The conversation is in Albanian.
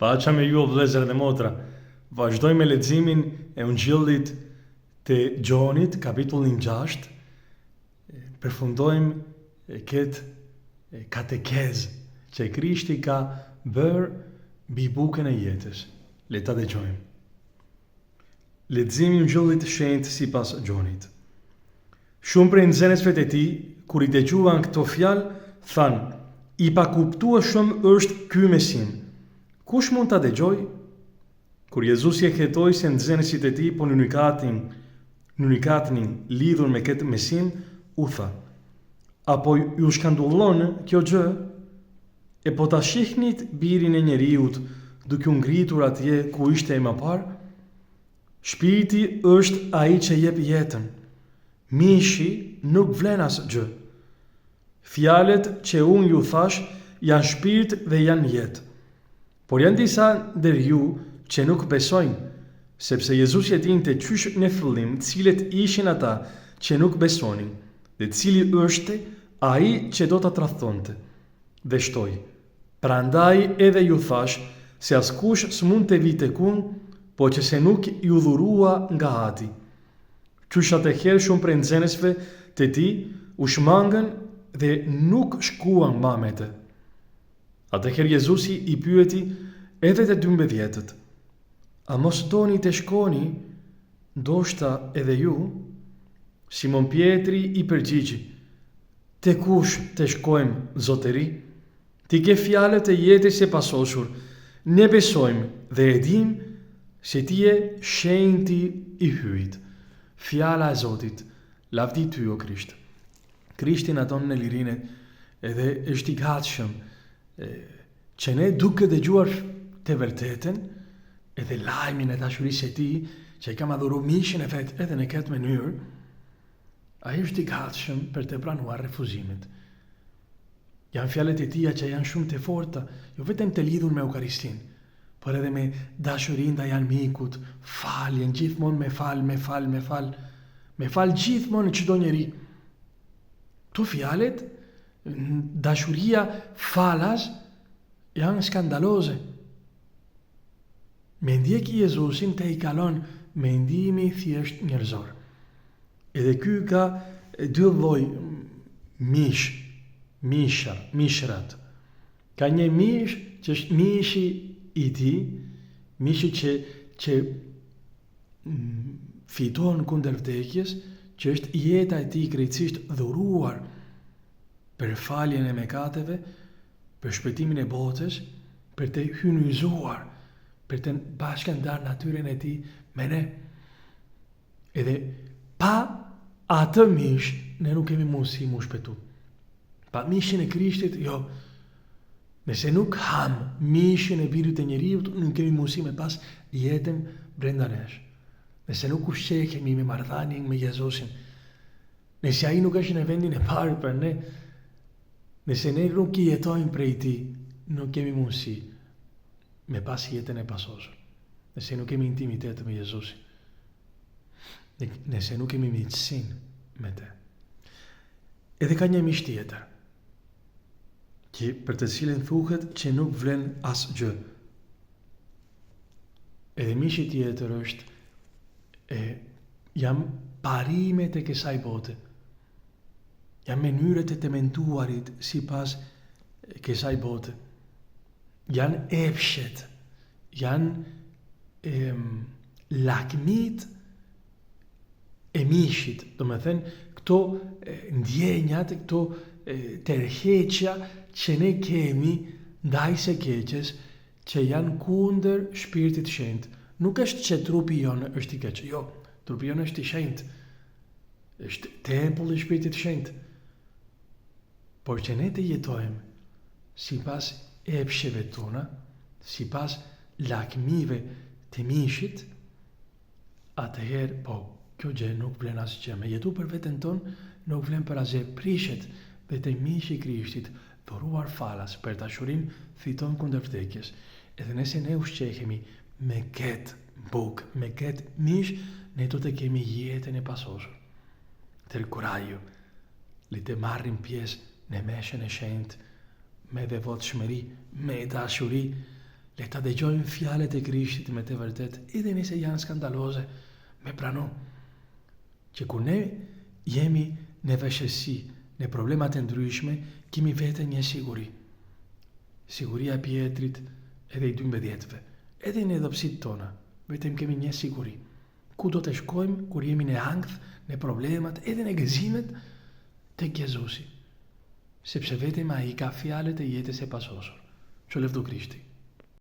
Paça me ju o vëllezër dhe motra. Vazhdojmë me leximin e Ungjillit të Gjonit, kapitullin 6. Përfundojmë këtë katekezë që Krishti ka bërë mbi bukën e jetës. Le ta dëgjojmë. Leximi i Ungjillit të Shenjtë sipas Gjonit. Shumë prej nxënësve të tij, kur i dëgjuan këto fjalë, thanë: "I pa kuptueshëm është ky mesim. Kush mund ta dëgjojë?" Kur Jezusi e hetoi se nxënësit e tij po nënikatnin lidhur me këtë mesim, u tha: "Apo ju shkandullon kjo gjë? E po ta shihnit birin e njeriut duke u ngritur atje ku ishte më parë? Shpiriti është ai që jep jetën. Mishi nuk vlen asgjë. Fjalët që unë ju thash janë shpirt dhe janë jetë. Por janë disa ndër ju që nuk besojnë, sepse Jezusi e dinte qysh në fillim cilët ishin ata që nuk besonin, dhe cili është ai që do ta tradhtonte. Dhe shtoi: "Prandaj edhe ju thash se askush s'mund të vijë tek unë, po që se nuk ju dhurua nga Ati." Qysh atëherë shumë prej nxënësve të tij u shmangën dhe nuk shkuan më me të. Atëherë Jezusi i pyeti edhe të 12-tët: "A mos doni të shkoni, ndoshta edhe ju?" Simon Pietri i përgjigji: "Te kush të shkojmë, Zotëri? Ti ke fjalët e jetës së pasosur. Ne besojmë dhe e dim se ti je shenjti i hyjt." Fjala e Zotit, lavdi ty o Krisht. Krishti na don në lirinë edhe është i gatshëm që ne duke dëgjuar të vërtetën edhe lajmin e dashurisë së tij, që i ka madhuru mishin e vet edhe në këtë mënyrë, ai është i gatshëm për të pranuar refuzimet. Janë fjalët e tij që janë shumë të forta, jo vetëm të lidhur me Eukaristin, por edhe me dashurinë ndaj armikut, faljen, gjithmonë me fal gjithmonë në çdo njeri. Këto fjalët, dashuria falas, janë skandaloze. Me ndjek Jezusin të i kalon mendimi thjesht njerëzor. Edhe ky ka dy lloj mishrat. Ka një mish që është mishi i tij, mishi që fiton kundër vdekjes, që është jeta e tij krejtësisht dhuruar për faljen e mëkateve, për shpëtimin e botës, për të hyjnuar, për të bashkëndarë natyrën e tij me ne. Edhe pa atë mish, ne nuk kemi mundësi mu shpëtu. Pa mishin e Krishtit, jo. Nëse nuk ham mishin e birit e njeriut, nuk kemi mundësi me pas jetën brenda nesh. Nëse nuk ushqehemi me marrëdhënien me Jezusin, nëse ai nuk është në vendin e parë për ne, nëse ne nuk i jetojmë prej tij, nuk kemi mundësi me pas jetën e pasosur. Nëse nuk kemi intimitet me Jezusin, nëse nuk kemi miqësinë me të. Edhe ka një mish tjetër, që për të cilin thuhet që nuk vlen asgjë. Edhe mishi tjetër është jam parimet e kësaj bote. Jam mënyrat e të menduarit sipas kësaj bote. Janë epshet, janë lakmit e mishit, do me thënë këto ndjenjat, këto tërheqja që ne kemi ndaj së keqes, që janë kundër shpirtit shenjtë. Nuk është që trupi jonë është i keq, jo, trupi jonë është i shenjtë, është tempull i shpirtit shenjtë. Por që ne të jetojmë sipas epsheve tona, sipas lakmive të mishit, atëherë, po, kjo gjë nuk vlen asgjë. Me jetu për veten tonë nuk vlen për asgjë. Prishet vetëm mishi i Krishtit, dhuruar falas për dashurinë fiton kundër vdekjes. Edhe nëse ne ushqehemi me këtë bukë, me këtë mish, ne do të kemi jetën e pasosur. Tërkuraju, le të marrim pjesë në meshën e shenjtë, me devotshmëri, me dashuri, Le ta dëgjojmë fjalët e Krishtit me të vërtet, edhe nëse janë skandaloze, me prano që kur ne jemi në vështirësi, në problemat e ndryshme, kemi vete një siguri. Siguria e Pietrit edhe i 12-ve, edhe në dobësitë tona, vetëm kemi një siguri. Ku do të shkojmë kur jemi në ankth, në problemat, edhe në gëzimet, tek Jezusi. Sepse vetëm ai ka fjalët e jetës e pasosur. Që lëvdu Krishti.